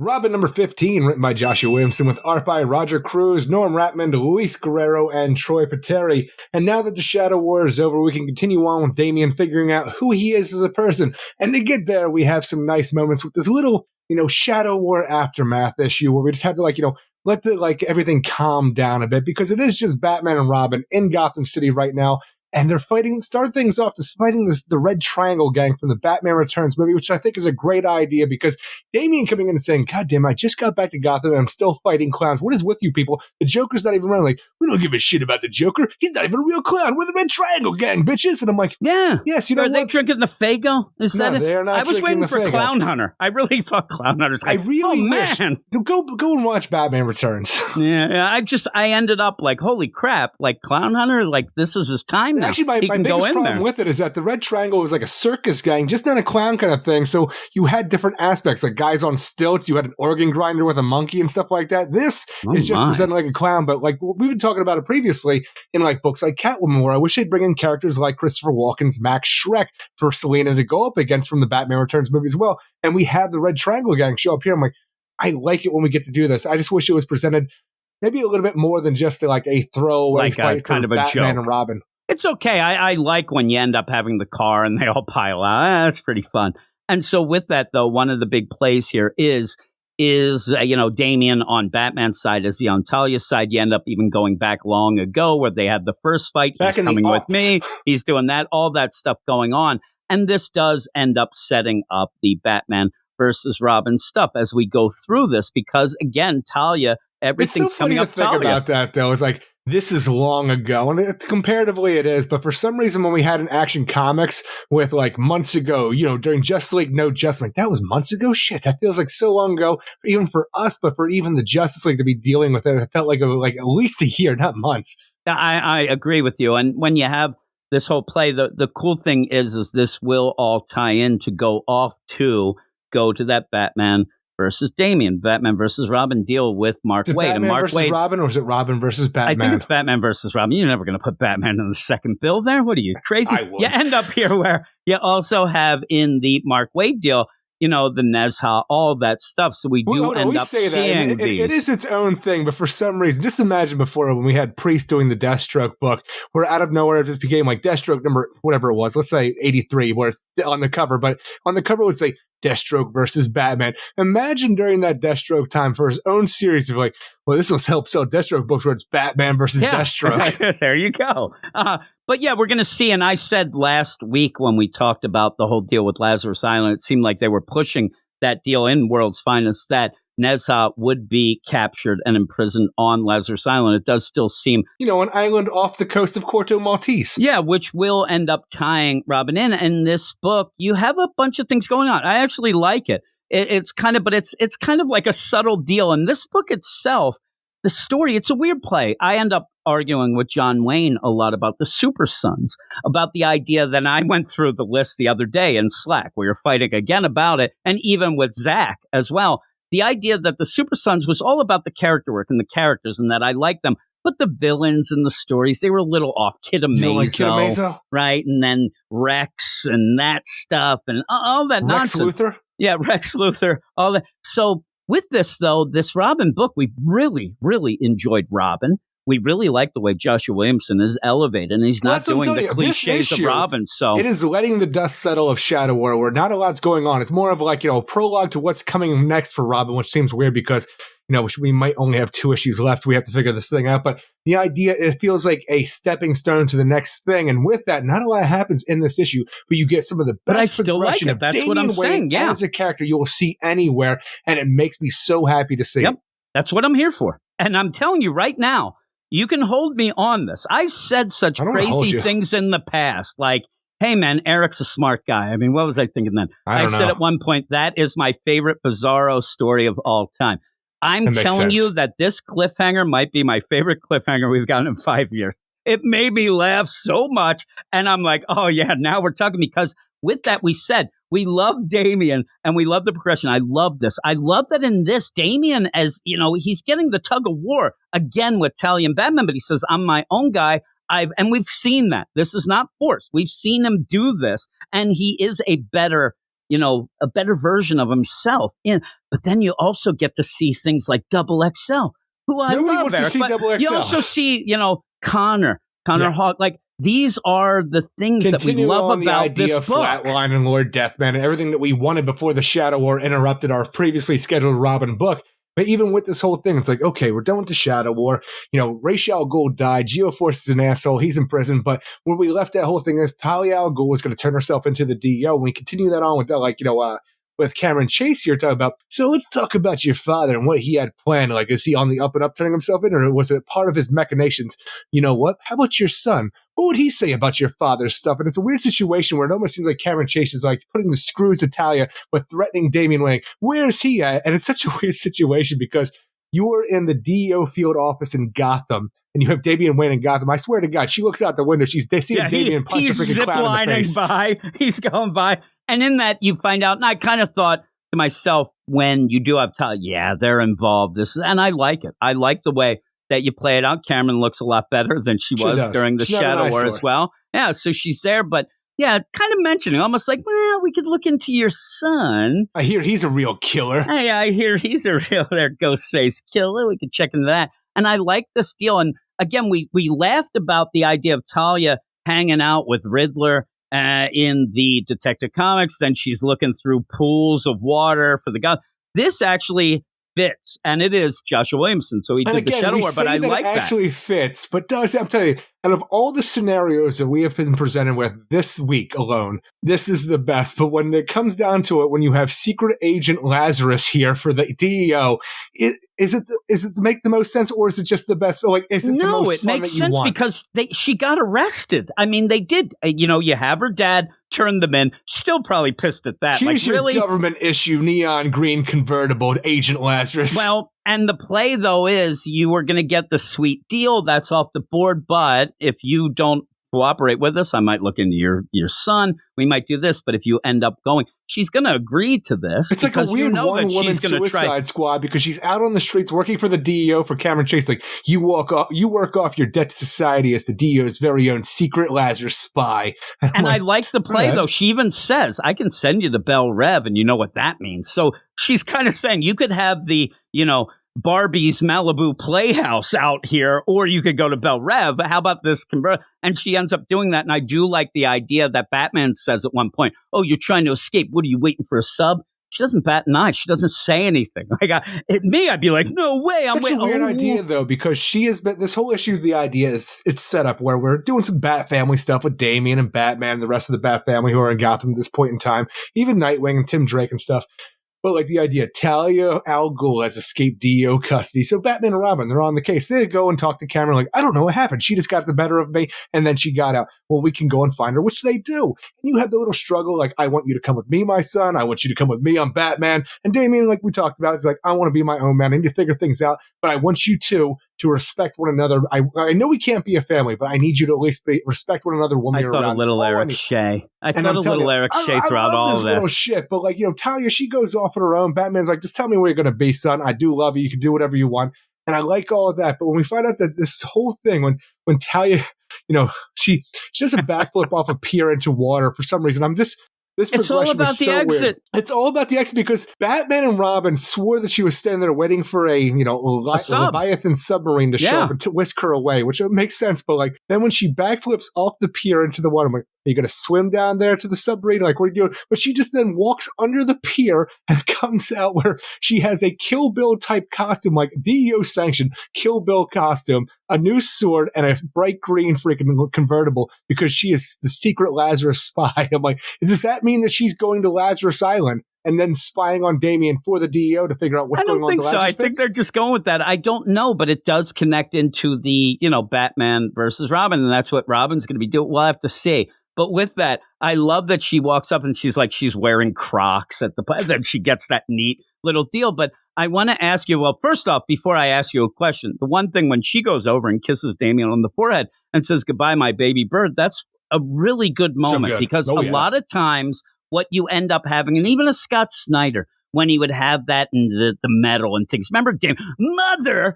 Robin number 15, written by Joshua Williamson, with art by Roger Cruz, Norm Ratman, Luis Guerrero, and Troy Pateri. And now that the Shadow War is over, we can continue on with Damian figuring out who he is as a person. And to get there, we have some nice moments with this little, Shadow War aftermath issue where we just have to, let everything calm down a bit, because it is just Batman and Robin in Gotham City right now. And they're fighting the Red Triangle gang from the Batman Returns movie, which I think is a great idea, because Damian coming in and saying, God damn, I just got back to Gotham and I'm still fighting clowns. What is with you people? The Joker's not even around. Like, we don't give a shit about the Joker. He's not even a real clown. We're the Red Triangle gang, bitches. And I'm like, yeah. Yes, you know Are they drinking the Faygo? Is that it? They're not. I was waiting for Clown Hunter. I really thought Clown Hunter's like, I really wish. Man. Go and watch Batman Returns. Yeah, I ended up like, holy crap, like Clown Hunter, like this is his time now. Actually, my biggest problem with it is that the Red Triangle was like a circus gang, just not a clown kind of thing. So you had different aspects, like guys on stilts. You had an organ grinder with a monkey and stuff like that. This is just presented like a clown, but like we've been talking about it previously in like books like Catwoman, where I wish they'd bring in characters like Christopher Walken's Max Schreck for Selena to go up against from the Batman Returns movie as well. And we have the Red Triangle gang show up here. I'm like, I like it when we get to do this. I just wish it was presented maybe a little bit more than just like a throwaway fight kind of a Batman joke. And Robin. It's okay. I like when you end up having the car and they all pile out. That's pretty fun. And so with that, though, one of the big plays here is Damian on Batman's side. As the on Talia's side, you end up even going back long ago where they had the first fight. He's coming with me. He's doing that, all that stuff going on. And this does end up setting up the Batman versus Robin stuff as we go through this, because, again, Talia, everything's coming up. It's so funny to think about that, though. It's like, this is long ago, and comparatively it is, but for some reason when we had an Action Comics with like months ago, during Justice League No Justice, like that was months ago? Shit, that feels like so long ago, even for us, but for even the Justice League to be dealing with it felt like at least a year, not months. I agree with you, and when you have this whole play, the cool thing is this will all tie in to go to that Batman versus Damian, Batman versus Robin deal with Mark Waid. Batman and Mark versus Waid, Robin, or is it Robin versus Batman? I think it's Batman versus Robin. You're never going to put Batman in the second bill there. What are you, crazy? You end up here where you also have in the Mark Waid deal, the Nezha, all that stuff. So we end up seeing these. It is its own thing, but for some reason, just imagine before when we had Priest doing the Deathstroke book, where out of nowhere it just became like Deathstroke number, whatever it was, let's say 83, where it's on the cover, but on the cover it would say Deathstroke versus Batman. Imagine during that Deathstroke time for his own series of like, well, this will help sell Deathstroke books where it's Batman versus Deathstroke. There you go. But yeah, we're going to see. And I said last week when we talked about the whole deal with Lazarus Island, it seemed like they were pushing that deal in World's Finest that Nezha would be captured and imprisoned on Lazarus Island. It does still seem... an island off the coast of Corto Maltese. Yeah, which will end up tying Robin in. And this book, you have a bunch of things going on. I actually like it. It's kind of like a subtle deal. And this book itself, the story, it's a weird play. I end up arguing with John Wayne a lot about the Super Sons, about the idea that I went through the list the other day in Slack, where you're fighting again about it, and even with Zach as well. The idea that the Super Sons was all about the character work and the characters, and that I like them. But the villains and the stories, they were a little off. Kid Amazo, right? And then Rex and that stuff and all that nonsense. Rex Luthor? Yeah, Rex Luthor, all that. So with this, though, this Robin book, we really, really enjoyed Robin. We really like the way Joshua Williamson is elevated, and he's not doing the cliches of Robin. So it is letting the dust settle of Shadow War, where not a lot's going on. It's more of like, a prologue to what's coming next for Robin, which seems weird because, we might only have 2 issues left. We have to figure this thing out. But the idea, it feels like a stepping stone to the next thing. And with that, not a lot happens in this issue, but you get some of the best progression of Damian what I'm saying. Yeah. As a character you will see anywhere. And it makes me so happy to see. Yep. That's what I'm here for. And I'm telling you right now, you can hold me on this. I've said such crazy things in the past, like, hey, man, Eric's a smart guy. I mean, what was I thinking then? I said at one point, that is my favorite Bizarro story of all time. I'm telling you that this cliffhanger might be my favorite cliffhanger we've gotten in 5 years. It made me laugh so much. And I'm like, oh, yeah, now we're talking, because with that, we said, we love Damian and we love the progression. I love this. I love that in this, Damian, as he's getting the tug of war again with Talia and Batman, but he says, I'm my own guy. And we've seen that. This is not forced. We've seen him do this, and he is a better a better version of himself in. But then you also get to see things like Double XL, who I Nobody love, wants Eric, to see but Double XL. you also see, Connor Hawk. Like, these are the things that we love about this book. Flatline and Lord Deathman and everything that we wanted before the Shadow War interrupted our previously scheduled Robin book. But even with this whole thing, it's like, okay, we're done with the Shadow War. Ra's al Ghul died. Geoforce is an asshole. He's in prison. But where we left that whole thing is Talia al Ghul was going to turn herself into the DEO. And we continue that on with that, with Cameron Chase here talking about, so let's talk about your father and what he had planned. Like, is he on the up and up turning himself in, or was it part of his machinations? You know what? How about your son? What would he say about your father's stuff? And it's a weird situation where it almost seems like Cameron Chase is like putting the screws to Talia, but threatening Damian Wayne. Where's he at? And it's such a weird situation because you are in the DEO field office in Gotham, and you have Damian Wayne in Gotham. I swear to God, she looks out the window. She's seeing Damian punch a freaking clown in the face. By. He's going by. And in that, you find out, and I kind of thought to myself, when you do have Talia, they're involved. And I like it. I like the way that you play it out. Cameron looks a lot better than she was during the Shadow War as well. Yeah, so she's there, but yeah, kind of mentioning, almost like, well, we could look into your son. I hear he's a real killer. Hey, I hear he's a real Ghostface killer. We could check into that. And I like this deal. And again, we laughed about the idea of Talia hanging out with Riddler in the Detective Comics. Then she's looking through pools of water for the god. This actually fits, and it is Joshua Williamson, so he did the Shadow War, but I like that. It actually fits, but I'm telling you, out of all the scenarios that we have been presented with this week alone, this is the best. But when it comes down to it, when you have Secret Agent Lazarus here for the DEO, is it to make the most sense, or is it just the best? Like, is it the most fun that you want? No, it makes sense because she got arrested. I mean, they did. You have her dad turn them in. Still probably pissed at that. Here's your government issue neon green convertible, Agent Lazarus. Well, and the play, though, is you were going to get the sweet deal. That's off the board. But if you don't cooperate with us, I might look into your son. We might do this. But if you end up going, she's going to agree to this. It's like a weird one-woman suicide squad because she's out on the streets working for the DEO for Cameron Chase. Like, you work off your debt to society as the DEO's very own secret Lazarus spy. And I like the play, though. She even says, I can send you the Bell Rev, and you know what that means. So she's kind of saying you could have the, Barbie's Malibu Playhouse out here, or you could go to Bell Rev. How about this? And she ends up doing that. And I do like the idea that Batman says at one point, oh, you're trying to escape. What are you waiting for, a sub? She doesn't bat an eye. She doesn't say anything. Like, I'd be like, no way. Such a weird idea, though, because she has been, this whole issue, the idea is it's set up where we're doing some Bat Family stuff with Damian and Batman and the rest of the Bat Family who are in Gotham at this point in time, even Nightwing and Tim Drake and stuff. But like the idea, Talia al Ghul has escaped DEO custody. So Batman and Robin, they're on the case. They go and talk to Cameron like, I don't know what happened. She just got the better of me, and then she got out. Well, we can go and find her, which they do. And you have the little struggle like, I want you to come with me, my son. I want you to come with me. I'm Batman. And Damian, like we talked about, is like, I want to be my own man. I need to figure things out. But I want you to respect one another. I know we can't be a family, but I need you to at least respect one another. Woman, I thought a little Eric Shea. I thought a little Eric Shea throughout all of this. Little shit, but like, Talia, she goes off on her own. Batman's like, just tell me where you're going to be, son. I do love you. You can do whatever you want. And I like all of that. But when we find out that this whole thing, when Talia, she does a backflip off a pier into water for some reason, It's all about the exit. Weird. It's all about the exit because Batman and Robin swore that she was standing there waiting for a Leviathan submarine to show up and to whisk her away, which makes sense. But like then when she backflips off the pier into the water, I'm like, are you going to swim down there to the submarine? Like, what are you doing? But she just then walks under the pier and comes out where she has a Kill Bill type costume, like DEO sanctioned Kill Bill costume, a new sword, and a bright green freaking convertible because she is the secret Lazarus spy. I'm like, does that mean that she's going to Lazarus Island and then spying on Damian for the DEO to figure out what's going on? I think they're just going with that. I don't know, but it does connect into the, Batman versus Robin, and that's what Robin's going to be doing. We'll have to see. But with that, I love that she walks up and she's wearing Crocs at the then she gets that neat little deal. But I want to ask you, well, first off, before I ask you a question, the one thing when she goes over and kisses Damian on the forehead and says, goodbye, my baby bird, that's a really good moment because a lot of times what you end up having, and even a Scott Snyder, when he would have that in the metal and things. Remember, mother,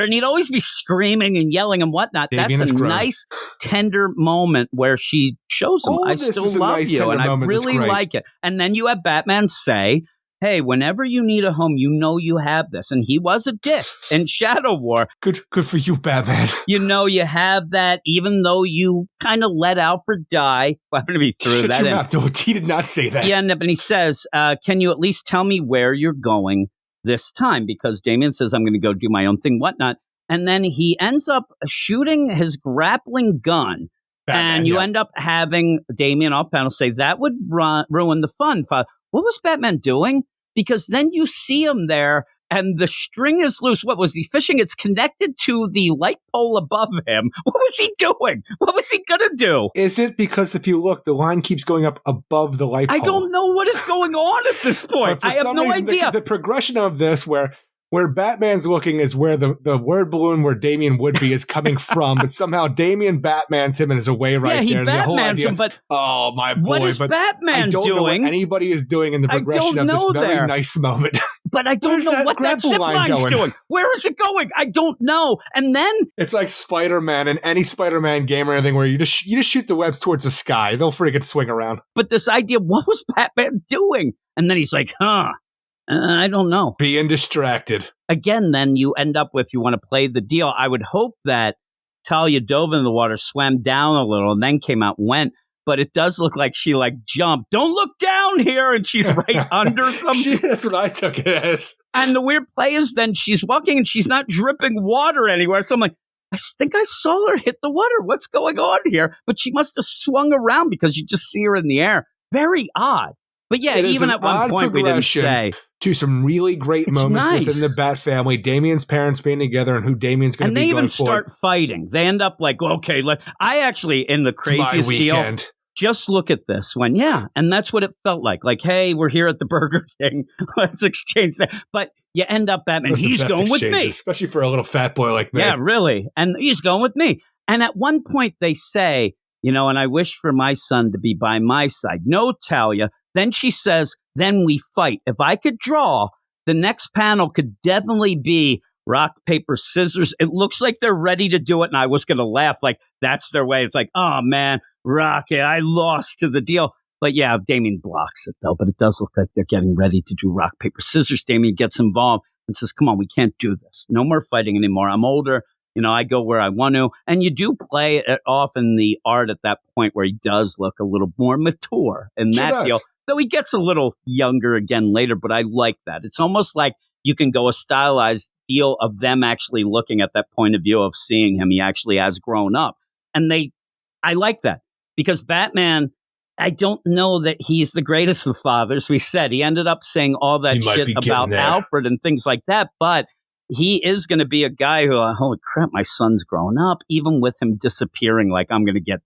and he'd always be screaming and yelling and whatnot. Damien That's a nice, tender moment where she shows him, I still love you, and I really like it. And then you have Batman say, hey, whenever you need a home, you know you have this. And he was a dick in Shadow War. Good for you, Batman. You know you have that, even though you kind of let Alfred die. Well, I'm going to be through Shut that. Your mouth. He did not say that. Yeah, and he says, can you at least tell me where you're going this time? Because Damien says, I'm going to go do my own thing, whatnot. And then he ends up shooting his grappling gun. Batman, and you end up having Damien off panel say, that would ruin the fun. What was Batman doing? Because then you see him there and the string is loose. What was he fishing? It's connected to the light pole above him. What was he doing? What was he going to do? Is it because if you look, the line keeps going up above the light pole? I don't know what is going on at this point. I have no idea. The progression of this where Batman's looking is where the word balloon where Damien would be is coming from, but somehow Damien Batmans him and is away right there. Yeah, he and Batmans him, but oh my boy! What is Batman doing? I don't know what anybody is doing in the progression of this very nice moment. But I don't know what that zip line's doing. Where is it going? I don't know. And then it's like Spider-Man and any Spider-Man game or anything where you just shoot the webs towards the sky. They'll freaking swing around. But this idea, what was Batman doing? And then he's like, I don't know. Being distracted. Again, then you end up with, you want to play the deal. I would hope that Talia dove in the water, swam down a little, and then came out and went. But it does look like she jumped. Don't look down here. And she's right under them. That's what I took it as. And the weird play is then she's walking and she's not dripping water anywhere. So I'm like, I think I saw her hit the water. What's going on here? But she must have swung around because you just see her in the air. Very odd. But yeah, even at one point we didn't say. To some really great moments within the Bat family, Damien's parents being together and who Damien's going to be going forward. And they even start fighting. They end up okay, I actually, in the craziest deal, just look at this one. Yeah, and that's what it felt like. Hey, we're here at the Burger King. Let's exchange that. But you end up Batman, he's going with me. Especially for a little fat boy like me. Yeah, really. And he's going with me. And at one point they say, and I wish for my son to be by my side. No, Talia. Then she says, then we fight. If I could draw, the next panel could definitely be rock, paper, scissors. It looks like they're ready to do it. And I was going to laugh that's their way. It's oh, man, Rocket, I lost to the deal. But yeah, Damien blocks it, though. But it does look like they're getting ready to do rock, paper, scissors. Damien gets involved and says, come on, we can't do this. No more fighting anymore. I'm older. I go where I want to. And you do play it off in the art at that point where he does look a little more mature in that deal. Though he gets a little younger again later, but I like that. It's almost like you can go a stylized deal of them actually looking at that point of view of seeing him. He actually has grown up. And I like that because Batman, I don't know that he's the greatest of fathers. We said he ended up saying all that shit about Alfred and things like that, but he is going to be a guy who, holy crap, my son's grown up, even with him disappearing. I'm going to get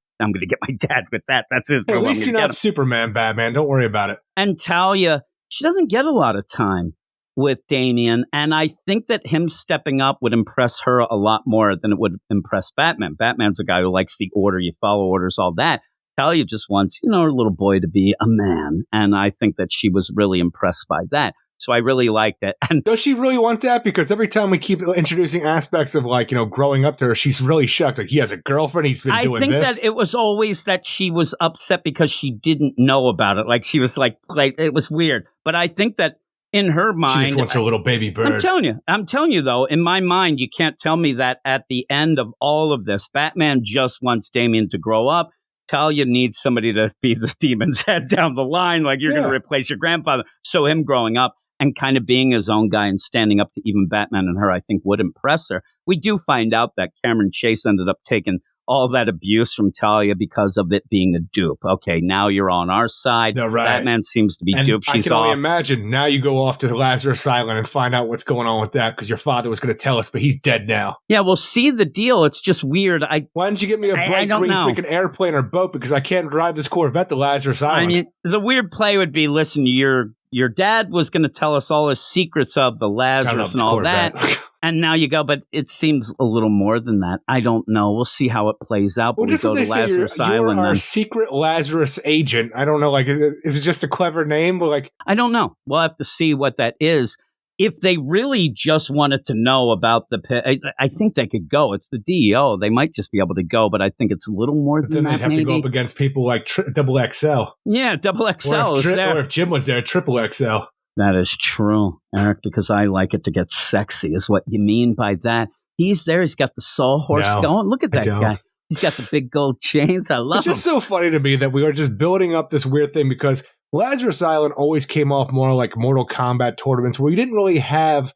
my dad with that. That's his. Hey, at least you're not Superman, Batman. Don't worry about it. And Talia, she doesn't get a lot of time with Damien. And I think that him stepping up would impress her a lot more than it would impress Batman. Batman's a guy who likes the order. You follow orders, all that. Talia just wants, her little boy to be a man. And I think that she was really impressed by that. So I really liked it. And does she really want that? Because every time we keep introducing aspects of growing up to her, she's really shocked. He has a girlfriend. He's been doing this. I think that it was always that she was upset because she didn't know about it. She was it was weird. But I think that in her mind, she just wants her little baby bird. I'm telling you though, in my mind, you can't tell me that at the end of all of this, Batman just wants Damien to grow up. Talia needs somebody to be the demon's head down the line. You're going to replace your grandfather. So him growing up and kind of being his own guy and standing up to even Batman and her, I think would impress her. We do find out that Cameron Chase ended up taking all that abuse from Talia because of it being a dupe. Okay, now you're on our side. No, right. Batman seems to be duped. I can only imagine. Now you go off to the Lazarus Island and find out what's going on with that because your father was going to tell us, but he's dead now. Yeah, we'll see the deal. It's just weird. Why didn't you get me a bright green freaking airplane or boat because I can't drive this Corvette to Lazarus Island? The weird play would be, listen, you're your dad was going to tell us all his secrets of the Lazarus and all that. And now you go, but it seems a little more than that. I don't know. We'll see how it plays out. But well, just we go what they to Lazarus say, you're Island. Our secret Lazarus agent. I don't know. Like, is it just a clever name? But like, I don't know. We'll have to see what that is. If they really just wanted to know about the pit, I think they could go. It's the DEO. They might just be able to go, but I think it's a little more than that. Then they'd have to go up against people like Double XL. Yeah, Double XL is there. Or if Jim was there, Triple XL. That is true, Eric, because I like it to get sexy, is what you mean by that. He's there. He's got the sawhorse going. Look at that guy. He's got the big gold chains. I love him. It's just so funny to me that we are just building up this weird thing because Lazarus Island always came off more like Mortal Kombat tournaments where you didn't really have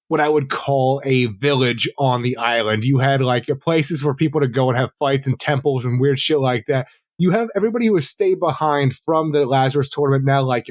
what I would call a village on the island. You had like places for people to go and have fights and temples and weird shit like that. You have everybody who has stayed behind from the Lazarus tournament now, like,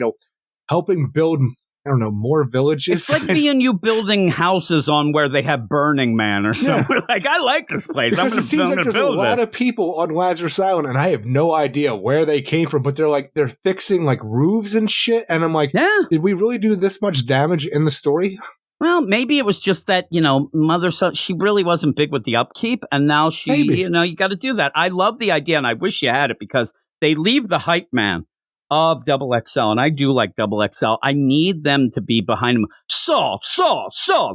helping build, I don't know, more villages. It's like me and you building houses on where they have Burning Man or something. Yeah. Like, I like this place. Because it seems like there's a lot of people on Lazarus Island, and I have no idea where they came from, but they're fixing like roofs and shit. And I'm like, did we really do this much damage in the story? Well, maybe it was just that, mother, she really wasn't big with the upkeep, and now you got to do that. I love the idea, and I wish you had it, because they leave the hype man of Double XL, and I do like Double XL. I need them to be behind him. Saw,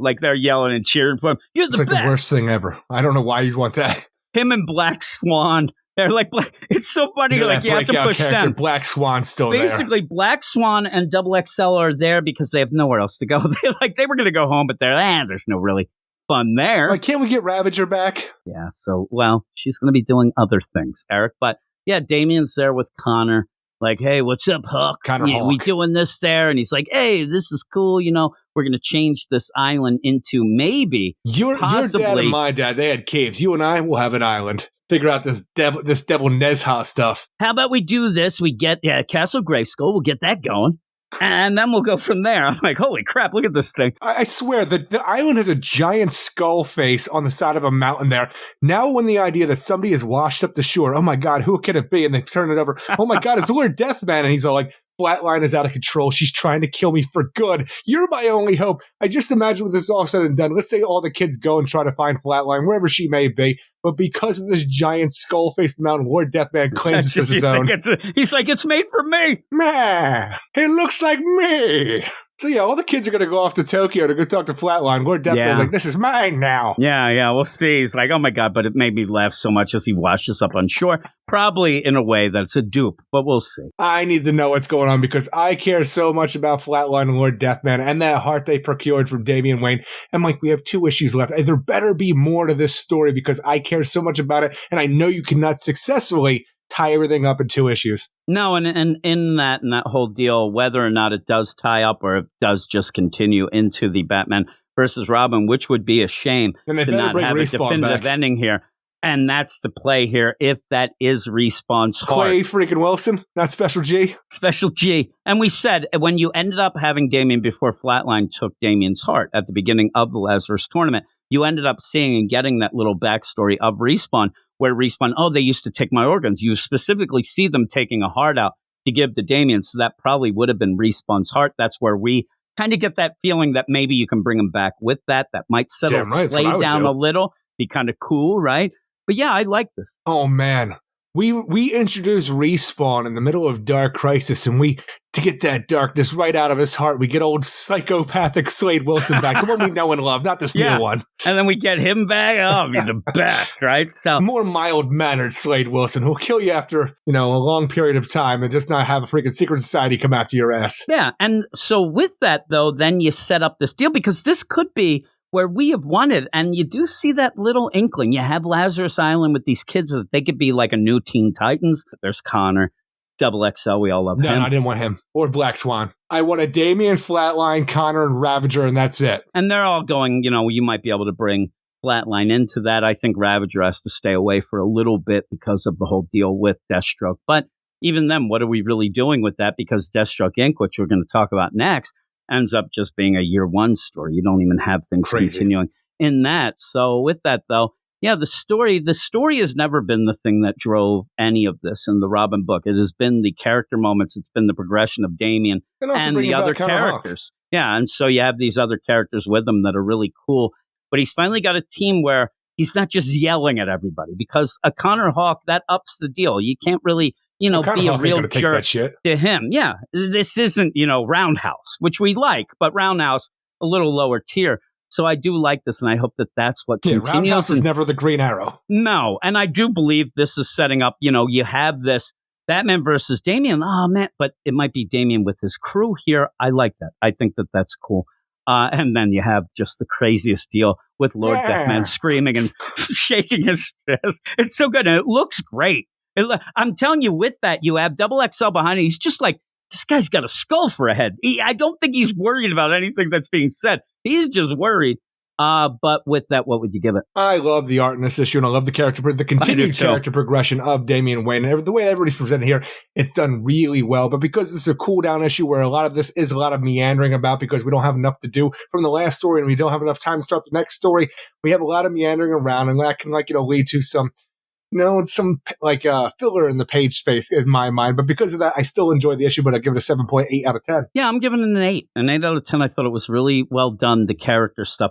like they're yelling and cheering for him. You're the best. It's like the worst thing ever. I don't know why you'd want that. Him and Black Swan. They're like, it's so funny. Like, you have to push them. Black Swan's still Basically, there. Black Swan and Double XL are there because they have nowhere else to go. They were going to go home, but there's no really fun there. Like, can't we get Ravager back? Yeah, so, she's going to be doing other things, Eric. But, yeah, Damien's there with Connor. Like, hey, what's up, Huck? Hawk. We doing this there? And he's like, hey, this is cool. We're going to change this island into maybe your dad and my dad, they had caves. You and I will have an island. Figure out this devil Nezha stuff. How about we do this? We get Castle Grayskull. We'll get that going. And then we'll go from there. I'm like, holy crap, look at this thing. I swear, the island has a giant skull face on the side of a mountain there. Now when the idea that somebody has washed up the shore, oh my God, who can it be? And they turn it over. Oh my God, it's Lord Deathman. And he's all like, Flatline is out of control. She's trying to kill me for good. You're my only hope. I just imagine with this all said and done, let's say all the kids go and try to find Flatline, wherever she may be. But because of this giant skull face in the mountain, Lord Deathman claims it as his own. He's like, it's made for me. Man, it looks like me. So yeah, all the kids are going to go off to Tokyo to go talk to Flatline. Lord Deathman's like, this is mine now. Yeah, we'll see. He's like, oh my God, but it made me laugh so much as he washes up on shore. Probably in a way that's a dupe, but we'll see. I need to know what's going on because I care so much about Flatline and Lord Deathman and that heart they procured from Damian Wayne. And like, we have 2 issues left. There better be more to this story because I care so much about it. And I know you cannot successfully tie everything up in 2 issues. No, and in that whole deal, whether or not it does tie up or it does just continue into the Batman versus Robin, which would be a shame to not have Respawn a definitive back. Ending here. And that's the play here, if that is Respawn's heart. Clay freaking Wilson, not Special G. Special G. And we said, when you ended up having Damian before Flatline took Damian's heart at the beginning of the Lazarus tournament, you ended up seeing and getting that little backstory of Respawn, where Respawn, they used to take my organs. You specifically see them taking a heart out to give to Damian, so that probably would have been Respawn's heart. That's where we kind of get that feeling that maybe you can bring him back with that. That might settle Slade down a little, be kind of cool, right? But yeah, I like this. Oh, man. We introduce Respawn in the middle of Dark Crisis, and to get that darkness right out of his heart, we get old psychopathic Slade Wilson back, the one we know and love, not this new one. And then we get him back. Oh, he's the best, right? So more mild-mannered Slade Wilson, who'll kill you after, a long period of time and just not have a freaking secret society come after your ass. Yeah, and so with that, though, then you set up this deal, because this could be where we have wanted, and you do see that little inkling. You have Lazarus Island with these kids that they could be like a new Teen Titans. There's Connor, Double XL, we all love him. No, I didn't want him. Or Black Swan. I wanted Damian, Flatline, Connor, and Ravager, and that's it. And they're all going, you might be able to bring Flatline into that. I think Ravager has to stay away for a little bit because of the whole deal with Deathstroke. But even then, what are we really doing with that? Because Deathstroke Inc., which we're going to talk about next, ends up just being a year 1 story. You don't even have things continuing in that. So with that, though, Yeah, the story has never been the thing that drove any of this in the Robin book. It has been the character moments. It's been the progression of Damian and the other characters. Yeah, and so you have these other characters with him that are really cool. But he's finally got a team where he's not just yelling at everybody, because a Connor Hawke, that ups the deal. You can't really, be a real jerk to him. Yeah, this isn't, Roundhouse, which we like, but Roundhouse, a little lower tier. So I do like this, and I hope that that's what continues. Roundhouse is never the Green Arrow. No, and I do believe this is setting up, you have this Batman versus Damian. Oh, man, but it might be Damian with his crew here. I like that. I think that that's cool. And then you have just the craziest deal with Lord Deathman screaming and shaking his fist. It's so good, and it looks great. I'm telling you, with that, you have Double XL behind it. He's just like, this guy's got a skull for a head. I don't think he's worried about anything that's being said. He's just worried. But with that, what would you give it? I love the art in this issue, and I love the continued character progression of Damian Wayne. And the way everybody's presented here, it's done really well. But because this is a cool down issue where a lot of this is a lot of meandering about, because we don't have enough to do from the last story and we don't have enough time to start the next story, we have a lot of meandering around, and that can lead to some filler in the page space in my mind. But because of that, I still enjoy the issue, but I give it a 7.8 out of 10. Yeah, I'm giving it an 8. An 8 out of 10. I thought it was really well done, the character stuff.